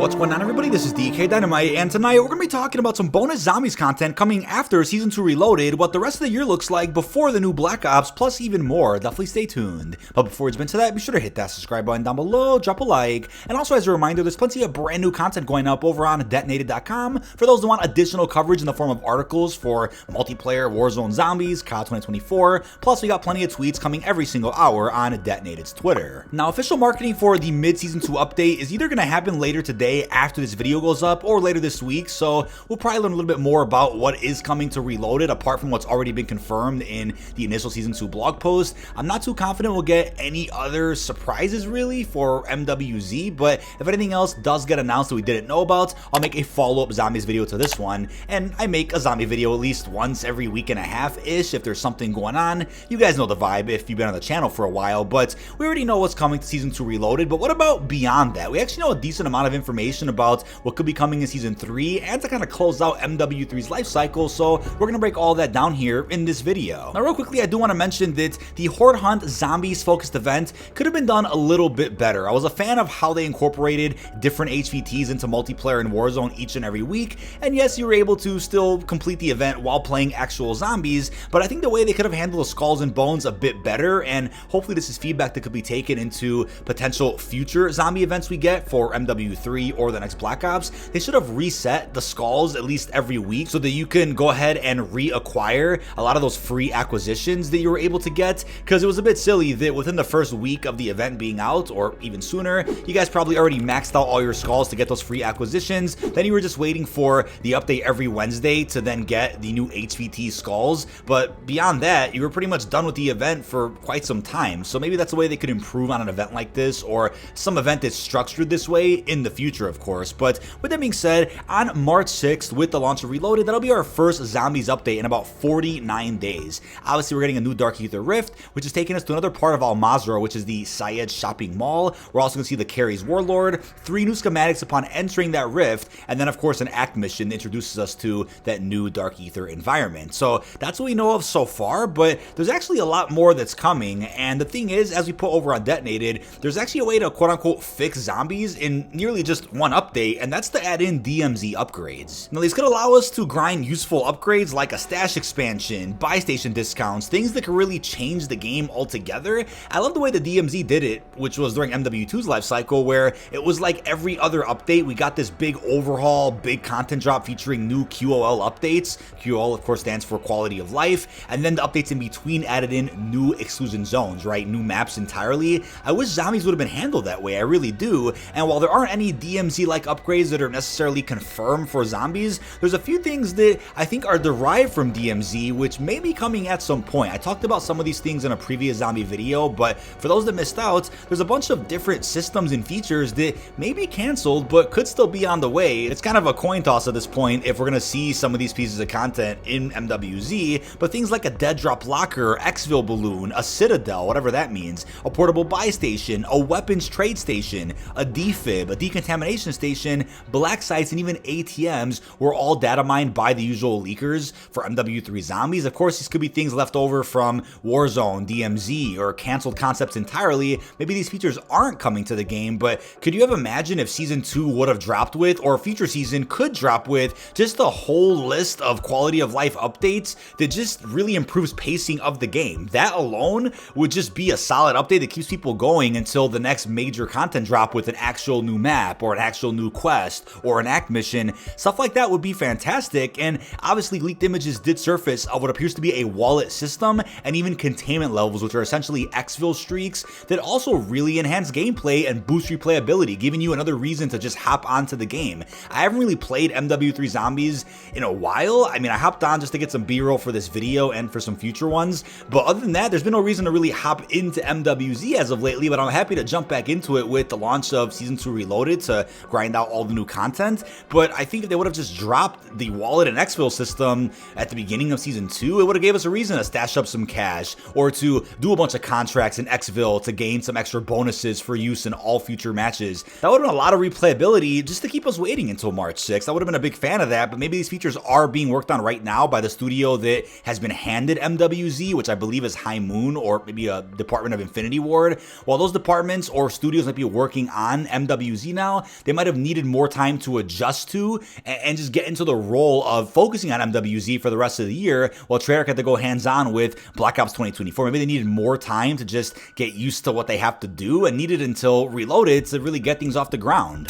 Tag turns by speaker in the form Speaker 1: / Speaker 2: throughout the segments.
Speaker 1: What's going on, everybody? This is dkdynamite, and tonight we're going to be talking about some bonus zombies content coming after Season 2 Reloaded, what the rest of the year looks like before the new Black Ops, plus even more. Definitely stay tuned. But before we jump into that, be sure to hit that subscribe button down below, drop a like, and also as a reminder, there's plenty of brand new content going up over on detonated.com for those who want additional coverage in the form of articles for multiplayer, Warzone zombies, COD 2024, plus we got plenty of tweets coming every single hour on Detonated's Twitter. Now, official marketing for the mid-season 2 update is either going to happen later today after this video goes up or later this week, so we'll probably learn a little bit more about what is coming to Reloaded apart from what's already been confirmed in the initial Season 2 blog post. I'm not too confident we'll get any other surprises really for MWZ, but if anything else does get announced that we didn't know about, I'll make a follow-up zombies video to this one, and I make a zombie video at least once every week and a half-ish if there's something going on. You guys know the vibe if you've been on the channel for a while, but we already know what's coming to Season 2 Reloaded, but what about beyond that? We actually know a decent amount of information about what could be coming in Season 3 and to kind of close out MW3's life cycle, so we're going to break all that down here in this video. Now real quickly, I do want to mention that the Horde Hunt Zombies focused event could have been done a little bit better. I was a fan of how they incorporated different HVTs into multiplayer and Warzone each and every week, and yes, you were able to still complete the event while playing actual zombies, but I think the way they could have handled the skulls and bones a bit better, and hopefully this is feedback that could be taken into potential future zombie events we get for MW3 or the next Black Ops. They should have reset the skulls at least every week so that you can go ahead and reacquire a lot of those free acquisitions that you were able to get, because it was a bit silly that within the first week of the event being out, or even sooner, you guys probably already maxed out all your skulls to get those free acquisitions, then you were just waiting for the update every Wednesday to then get the new HVT skulls, but beyond that, you were pretty much done with the event for quite some time. So maybe that's a way they could improve on an event like this, or some event that's structured this way in the future, of course. But with that being said, on March 6th, with the launch of Reloaded, that'll be our first zombies update in about 49 days. Obviously, we're getting a new Dark Ether Rift, which is taking us to another part of Al Mazrah, which is the Syed shopping mall. We're also going to see the Carries Warlord, 3 new schematics upon entering that rift, and then of course an act mission that introduces us to that new Dark Ether environment. So that's what we know of so far, but there's actually a lot more that's coming, and the thing is, as we put over on Detonated, there's actually a way to quote-unquote fix zombies in nearly just one update, and that's to add in DMZ upgrades. Now these could allow us to grind useful upgrades like a stash expansion, buy station discounts, things that could really change the game altogether. I love the way the DMZ did it, which was during MW2's life cycle, where it was like every other update we got this big overhaul, big content drop featuring new QOL updates. QOL of course stands for quality of life, and then the updates in between added in new exclusion zones, right? New maps entirely. I wish zombies would have been handled that way, I really do, and while there aren't any DMZ-like upgrades that are necessarily confirmed for zombies, there's a few things that I think are derived from DMZ, which may be coming at some point. I talked about some of these things in a previous zombie video, but for those that missed out, there's a bunch of different systems and features that may be canceled, but could still be on the way. It's kind of a coin toss at this point if we're going to see some of these pieces of content in MWZ, but things like a dead drop locker, exfil balloon, a citadel, whatever that means, a portable buy station, a weapons trade station, a defib, a decontamination station, black sites, and even ATMs were all data mined by the usual leakers for MW3 zombies. Of course, these could be things left over from Warzone, DMZ, or canceled concepts entirely. Maybe these features aren't coming to the game, but could you have imagined if Season 2 would have dropped with, or a future season could drop with, just a whole list of quality of life updates that just really improves pacing of the game? That alone would just be a solid update that keeps people going until the next major content drop with an actual new map, or an actual new quest, or an act mission. Stuff like that would be fantastic, and obviously leaked images did surface of what appears to be a wallet system and even containment levels, which are essentially exfil streaks that also really enhance gameplay and boost replayability, giving you another reason to just hop onto the game. I haven't really played MW3 Zombies in a while. I mean, I hopped on just to get some B-roll for this video and for some future ones, but other than that, there's been no reason to really hop into MWZ as of lately, but I'm happy to jump back into it with the launch of Season 2 Reloaded to grind out all the new content. But I think if they would have just dropped the wallet and exfil system at the beginning of Season 2, it would have gave us a reason to stash up some cash, or to do a bunch of contracts in exfil to gain some extra bonuses for use in all future matches. That would have been a lot of replayability just to keep us waiting until March 6th. I would have been a big fan of that, but maybe these features are being worked on right now by the studio that has been handed MWZ, which I believe is High Moon, or maybe a Department of Infinity Ward. While those departments or studios might be working on MWZ now, they might have needed needed more time to adjust to and just get into the role of focusing on MWZ for the rest of the year, while Treyarch had to go hands-on with Black Ops 2024. Maybe they needed more time to just get used to what they have to do and needed until Reloaded to really get things off the ground.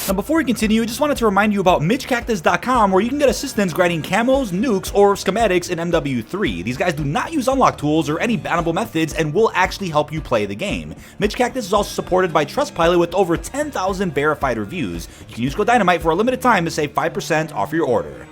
Speaker 1: Now before we continue, I just wanted to remind you about MitchCactus.com, where you can get assistance grinding camos, nukes, or schematics in MW3. These guys do not use unlock tools or any bannable methods and will actually help you play the game. MitchCactus is also supported by Trustpilot with over 10,000 verified reviews. You can use code Dynamite for a limited time to save 5% off your order.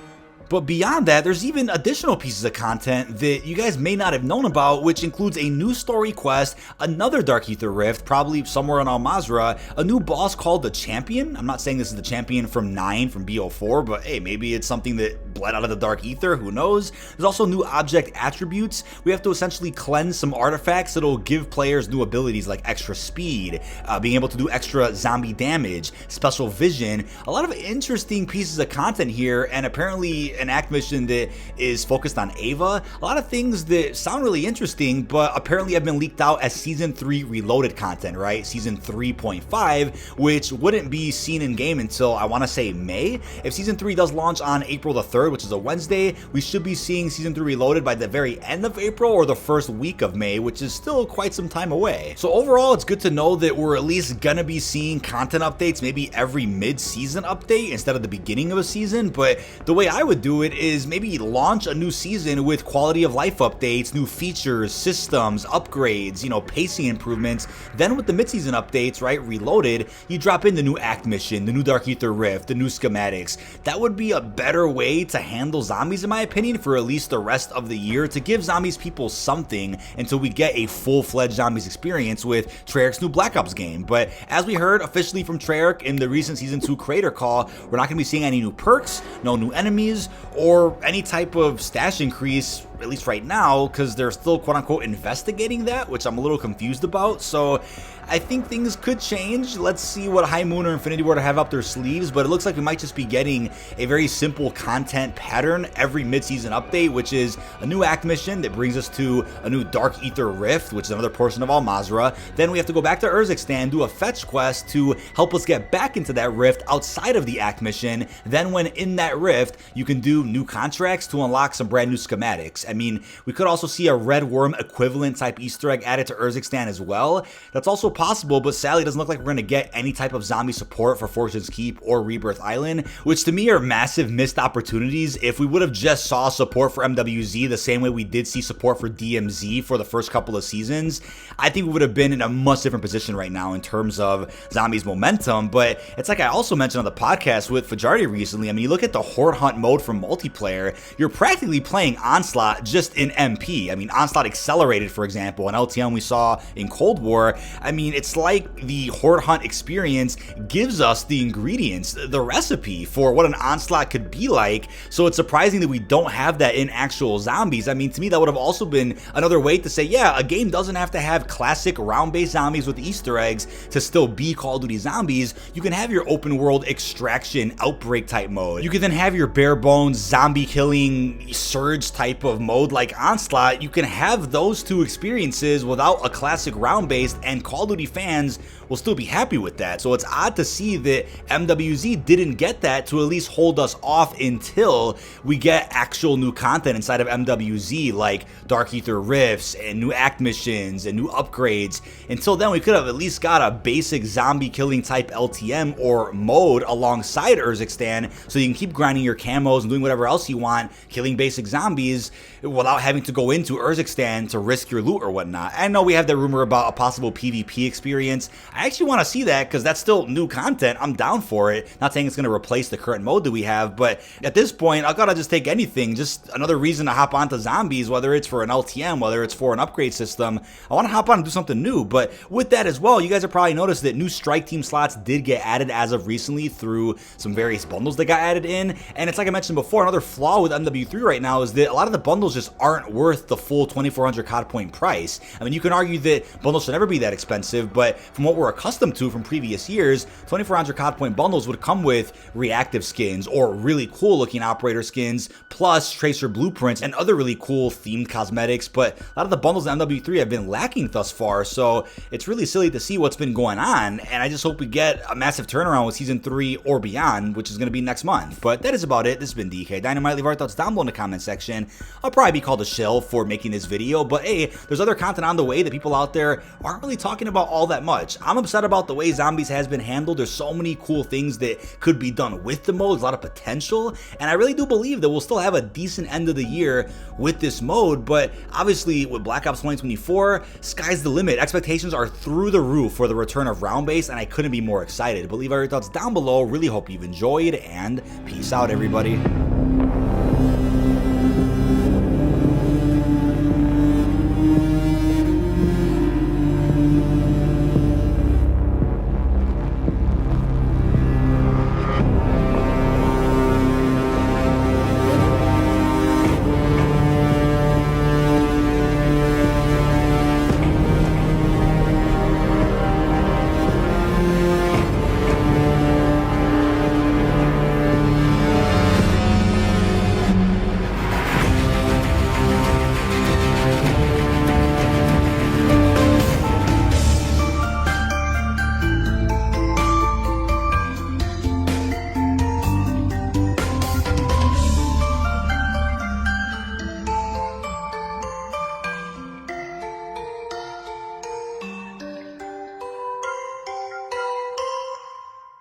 Speaker 1: But beyond that, there's even additional pieces of content that you guys may not have known about, which includes a new story quest, another Dark Aether Rift, probably somewhere in Al-Mazrah, a new boss called the Champion. I'm not saying this is the Champion from 9 from BO4, but hey, maybe it's something that bled out of the Dark Aether, who knows? There's also new object attributes. We have to essentially cleanse some artifacts that'll give players new abilities like extra speed, being able to do extra zombie damage, special vision, a lot of interesting pieces of content here, and apparently an act mission that is focused on Ava. A lot of things that sound really interesting, but apparently have been leaked out as Season 3 Reloaded content, right? Season 3.5, which wouldn't be seen in game until, I want to say, May. If Season 3 does launch on April the 3rd, which is a Wednesday, we should be seeing Season 3 Reloaded by the very end of April or the first week of May, which is still quite some time away. So overall, it's good to know that we're at least gonna be seeing content updates maybe every mid-season update instead of the beginning of a season, but the way I would do it is maybe launch a new season with quality of life updates, new features, systems, upgrades, you know, pacing improvements. Then with the mid-season updates, right, Reloaded, you drop in the new act mission, the new Dark Aether Rift, the new schematics. That would be a better way to handle zombies, in my opinion, for at least the rest of the year, to give zombies people something until we get a full-fledged zombies experience with Treyarch's new Black Ops game. But as we heard officially from Treyarch in the recent Season 2 creator call, we're not going to be seeing any new perks, no new enemies, or any type of stash increase, at least right now, because they're still quote-unquote investigating that, which I'm a little confused about. So I think things could change. Let's see what High Moon or Infinity Ward have up their sleeves, but it looks like we might just be getting a very simple content pattern every mid-season update, which is a new act mission that brings us to a new Dark Aether Rift, which is another portion of Al-Mazrah. Then we have to go back to Urzikstan, do a fetch quest to help us get back into that rift outside of the act mission. Then when in that rift, you can do new contracts to unlock some brand new schematics. I mean, we could also see a Red Worm equivalent type Easter egg added to Urzikstan as well. That's also possible, but sadly it doesn't look like we're going to get any type of zombie support for Fortune's Keep or Rebirth Island, which to me are massive missed opportunities. If we would have just saw support for MWZ the same way we did see support for DMZ for the first couple of seasons, I think we would have been in a much different position right now in terms of zombies momentum. But it's like I also mentioned on the podcast with Fajardi recently, I mean, you look at the Horde Hunt mode for multiplayer, you're practically playing Onslaught just in MP. I mean, Onslaught Accelerated, for example, an LTM we saw in Cold War. I mean, it's like the Horde Hunt experience gives us the ingredients, the recipe for what an Onslaught could be like. So it's surprising that we don't have that in actual zombies. I mean, to me, that would have also been another way to say, yeah, a game doesn't have to have classic round-based zombies with Easter eggs to still be Call of Duty zombies. You can have your open world extraction outbreak type mode. You can then have your bare bones zombie killing surge type of mode like Onslaught. You can have those two experiences without a classic round-based, and Call of Duty fans will still be happy with that. So it's odd to see that MWZ didn't get that to at least hold us off until we get actual new content inside of MWZ, like Dark Aether Rifts and new act missions and new upgrades. Until then, we could have at least got a basic zombie killing type LTM or mode alongside Urzikstan, so you can keep grinding your camos and doing whatever else you want, killing basic zombies without having to go into Urzikstan to risk your loot or whatnot. I know we have that rumor about a possible PvP experience. I actually want to see that because that's still new content. I'm down for it. Not saying it's going to replace the current mode that we have, but at this point, I gotta just take anything. Just another reason to hop onto zombies, whether it's for an LTM, whether it's for an upgrade system. I want to hop on and do something new. But with that as well, you guys have probably noticed that new strike team slots did get added as of recently through some various bundles that got added in. And it's like I mentioned before, another flaw with MW3 right now is that a lot of the bundles just aren't worth the full 2,400 COD point price. I mean, you can argue that bundles should never be that expensive, but from what we're were accustomed to from previous years, 2400 COD point bundles would come with reactive skins or really cool looking operator skins, plus tracer blueprints and other really cool themed cosmetics, but a lot of the bundles in MW3 have been lacking thus far, so it's really silly to see what's been going on, and I just hope we get a massive turnaround with Season 3 or beyond, which is going to be next month. But that is about it. This has been dkdynamite. Leave our thoughts down below in the comment section. I'll probably be called a shill for making this video, but hey, there's other content on the way that people out there aren't really talking about all that much. I'm upset about the way Zombies has been handled. There's so many cool things that could be done with the mode. There's a lot of potential, and I really do believe that we'll still have a decent end of the year with this mode, but obviously with Black Ops 2024, sky's the limit. Expectations are through the roof for the return of round base, and I couldn't be more excited. But leave our thoughts down below. Really hope you've enjoyed, and peace out, everybody.